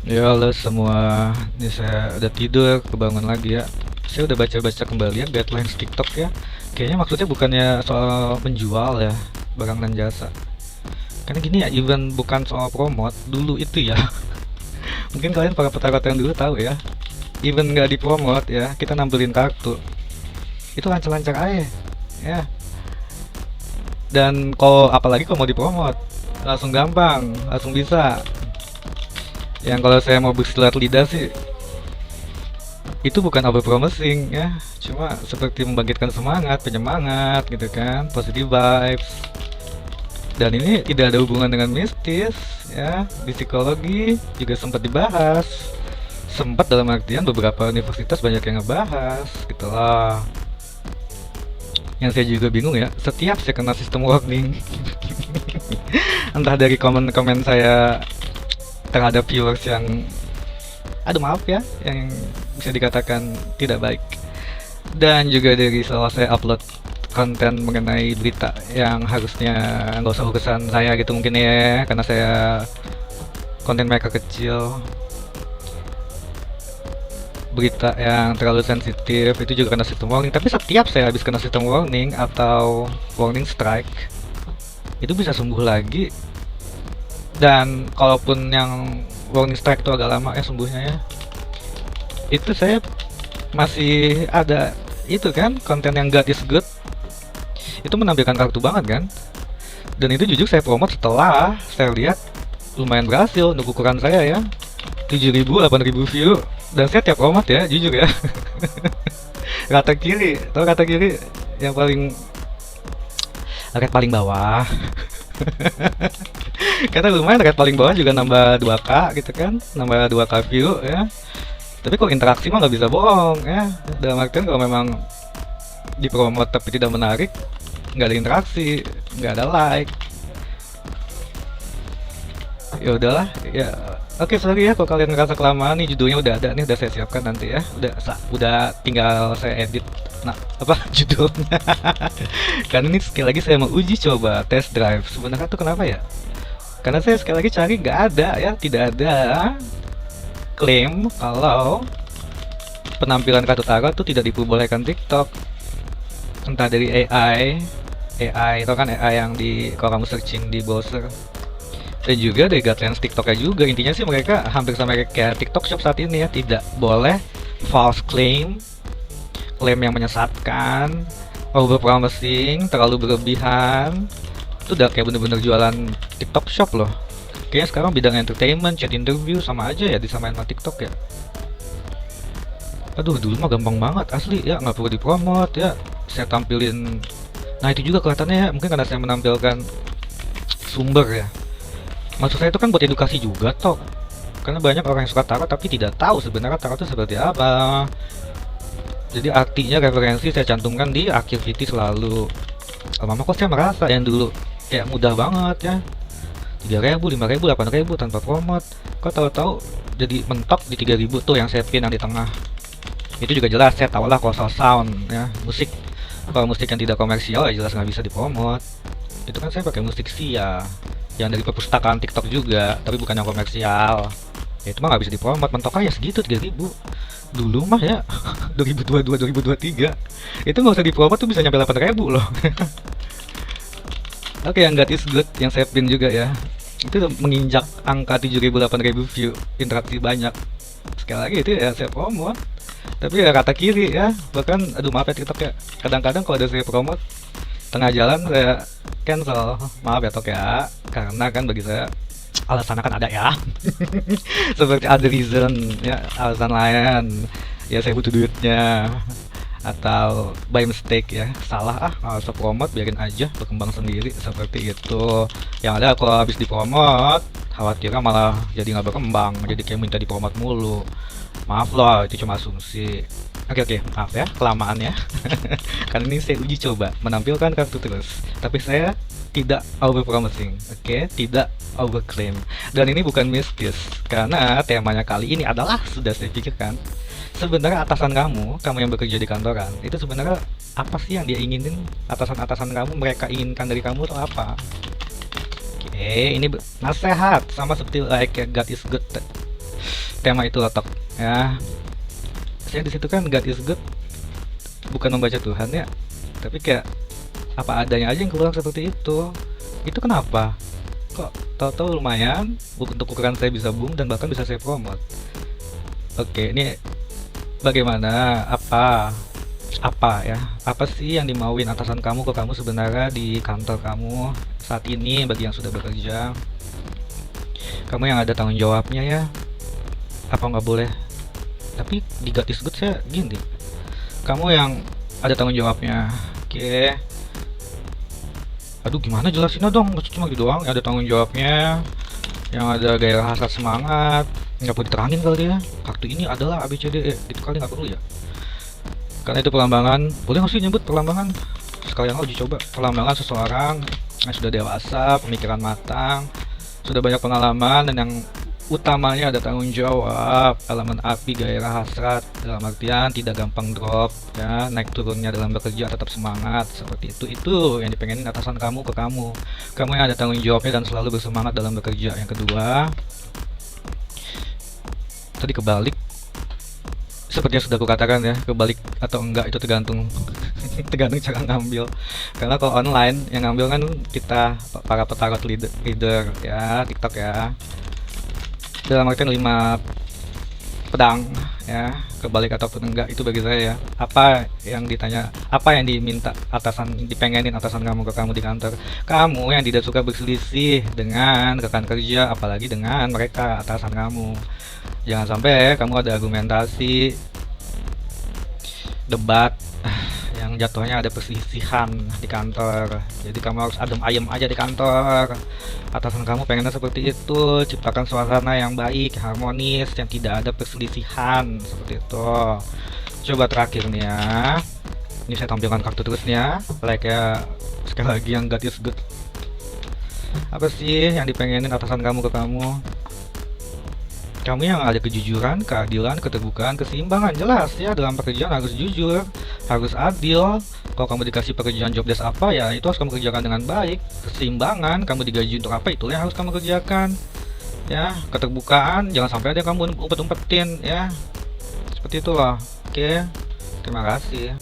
Ya halo semua, ini saya udah tidur, kebangun lagi ya. Saya udah baca-baca kembali ya guidelines TikTok ya. Kayaknya maksudnya bukannya soal menjual ya, barang dan jasa. Karena gini ya, even bukan soal promote, dulu itu ya. Mungkin kalian para petarot yang dulu tahu ya. Even nggak dipromot ya, kita nampilin kartu. Itu lancar-lancar aja ya. Dan kalau apalagi kalau mau dipromot, langsung gampang, langsung bisa. Yang kalau saya mau bersilat lidah sih itu bukan over promising ya, cuma seperti membangkitkan semangat, penyemangat gitu kan, positive vibes. Dan ini tidak ada hubungan dengan mistis ya, di psikologi juga sempat dibahas, sempat dalam artian beberapa universitas banyak yang ngebahas gitu lah. Yang saya juga bingung ya, setiap saya kena sistem warning entah dari komen-komen saya terhadap viewers yang aduh maaf ya, yang bisa dikatakan tidak baik, dan juga dari selalu saya upload konten mengenai berita yang harusnya nggak usah urusan saya gitu mungkin ya, karena saya konten mereka kecil, berita yang terlalu sensitif itu juga kena sistem warning. Tapi setiap saya habis kena sistem warning atau warning strike itu bisa sembuh lagi. Dan kalaupun yang warning strike itu agak lama ya sembuhnya ya, itu saya masih ada itu kan konten yang God is good, itu menampilkan kartu banget kan. Dan itu jujur saya promote setelah saya lihat lumayan berhasil untuk ukuran saya ya, 7.000 8.000 view. Dan saya tiap promote ya jujur ya. Rata kiri, tau rata kiri yang paling red paling bawah. Karena lumayan red paling bawah juga nambah 2k gitu kan, nambah 2k view ya. Tapi kalau interaksi mah nggak bisa bohong ya, dalam artian kalau memang dipromot tapi tidak menarik, nggak ada interaksi, nggak ada like, ya udahlah ya. Oke, sorry ya kalau kalian ngerasa kelamaan, nih judulnya udah ada nih, udah saya siapkan nanti ya, udah tinggal saya edit. Nah, apa judulnya? Karena ini sekali lagi saya mau uji coba test drive sebenarnya tuh kenapa ya, karena saya sekali lagi cari nggak ada ya, tidak ada klaim kalau penampilan kartu tarot itu tidak diperbolehkan TikTok, entah dari AI itu kan AI yang di kalau kamu searching di browser, dan juga dari guidelines TikToknya juga. Intinya sih mereka hampir sama kayak TikTok Shop saat ini ya, tidak boleh false claim, klaim yang menyesatkan, over promising, terlalu berlebihan. Itu udah kayak bener-bener jualan TikTok Shop loh. Kayaknya sekarang bidang entertainment, chat interview sama aja ya disamain sama TikTok ya. Aduh, dulu mah gampang banget asli ya, nggak perlu dipromot ya. Saya tampilin. Nah itu juga kelihatannya ya, mungkin karena saya menampilkan sumber ya. Maksud saya itu kan buat edukasi juga toh. Karena banyak orang yang suka tarot tapi tidak tahu sebenarnya tarot itu seperti apa. Jadi artinya referensi saya cantumkan di akhir VT selalu. Lama-lama kok saya merasa yang dulu kayak mudah banget ya, 3.000 5.000 8.000 tanpa promot, kok tahu-tahu jadi mentok di 3.000 tuh yang saya pin yang di tengah. Itu juga jelas saya tahu lah kalau sound ya, musik, kalau musik yang tidak komersial ya jelas nggak bisa dipromot. Itu kan saya pakai musik sih ya, yang dari perpustakaan TikTok juga tapi bukan yang komersial ya, itu mah nggak bisa dipromot, mentoknya ya segitu 3.000 dulu mah ya. 2022 2023 itu nggak usah dipromot tuh bisa nyampe 8.000 loh. Oke, yang God is good yang saya pin juga ya, itu menginjak angka 7.000 8.000 view, interaksi banyak. Sekali lagi itu ya saya promote, tapi ya kata kiri ya, bahkan aduh maaf ya TikTok ya, kadang-kadang kalau ada saya promote tengah jalan saya cancel, maaf ya Tok ya, karena kan bagi saya alasan kan ada ya. Seperti ada reason ya, alasan lain ya, saya butuh duitnya atau by mistake ya, salah nggak usah promote, biarin aja berkembang sendiri seperti itu. Yang ada kalau habis dipromot khawatirnya malah jadi nggak berkembang, jadi kayak minta dipromot mulu. Maaf loh, itu cuma asumsi. Oke, maaf ya kelamaan ya. Karena ini saya uji coba menampilkan kartu terus, tapi saya tidak over promising, oke, tidak over claim. Dan ini bukan mistis, karena temanya kali ini adalah sudah saya pikirkan. Sebenarnya atasan kamu, kamu yang bekerja di kantoran, itu sebenarnya apa sih yang dia inginin, atasan-atasan kamu mereka inginkan dari kamu itu apa? Oke, ini nasihat sama seperti like God is good. tema itu loh Tok, ya. Saya di situ kan God is good, bukan membaca Tuhan ya, tapi kayak apa adanya aja yang keluar seperti itu. Itu kenapa? Kok tahu-tahu lumayan untuk ukuran saya bisa boom dan bahkan bisa saya promote. Oke, ini bagaimana? Apa ya? Apa sih yang dimauin atasan kamu ke kamu sebenarnya di kantor kamu saat ini bagi yang sudah bekerja? Kamu yang ada tanggung jawabnya ya. Apa nggak boleh? Tapi di God is good saya gini. Kamu yang ada tanggung jawabnya. Oke. Aduh gimana jelasinnya dong, maksudnya cuma gitu doang, yang ada tanggung jawabnya, yang ada gairah hasrat semangat, nggak perlu diterangin kali ya, kartu ini adalah ABCD, gitu kali nggak perlu ya, karena itu perlambangan. Boleh nggak sih nyebut perlambangan? Sekalian uji coba perlambangan seseorang yang sudah dewasa, pemikiran matang, sudah banyak pengalaman, dan yang utamanya ada tanggung jawab, elemen api, gairah hasrat, dalam artian tidak gampang drop ya, naik turunnya dalam bekerja tetap semangat, seperti itu yang dipengenin atasan kamu ke kamu. Kamu yang ada tanggung jawabnya dan selalu bersemangat dalam bekerja. Yang kedua, tadi kebalik, seperti yang sudah aku katakan ya, kebalik atau enggak itu tergantung tergantung cara ngambil, karena kalau online yang ngambil kan kita para petarot leader ya, TikTok ya, dalam artian 5 pedang ya, kebalik ataupun enggak itu bagi saya ya. Apa yang ditanya, apa yang diminta atasan, dipengenin atasan kamu ke kamu di kantor, kamu yang tidak suka berselisih dengan rekan kerja, apalagi dengan mereka atasan kamu. Jangan sampai kamu ada argumentasi, debat yang jatuhnya ada perselisihan di kantor. Jadi kamu harus adem ayem aja di kantor. Atasan kamu pengennya seperti itu, ciptakan suasana yang baik, harmonis, yang tidak ada perselisihan, seperti itu. Coba terakhir nih ya, ini saya tampilkan kartu terusnya, like ya, sekali lagi yang God is good. Apa sih yang dipengenin atasan kamu ke kamu? Kamu yang ada kejujuran, keadilan, keterbukaan, keseimbangan. Jelas ya, dalam pekerjaan harus jujur, harus adil. Kalau kamu dikasih pekerjaan job desk apa ya, itu harus kamu kerjakan dengan baik. Keseimbangan, kamu digaji untuk apa, itulah yang harus kamu kerjakan. Ya, keterbukaan, jangan sampai ada yang kamu umpet-umpetin ya. Seperti itulah. Oke, terima kasih.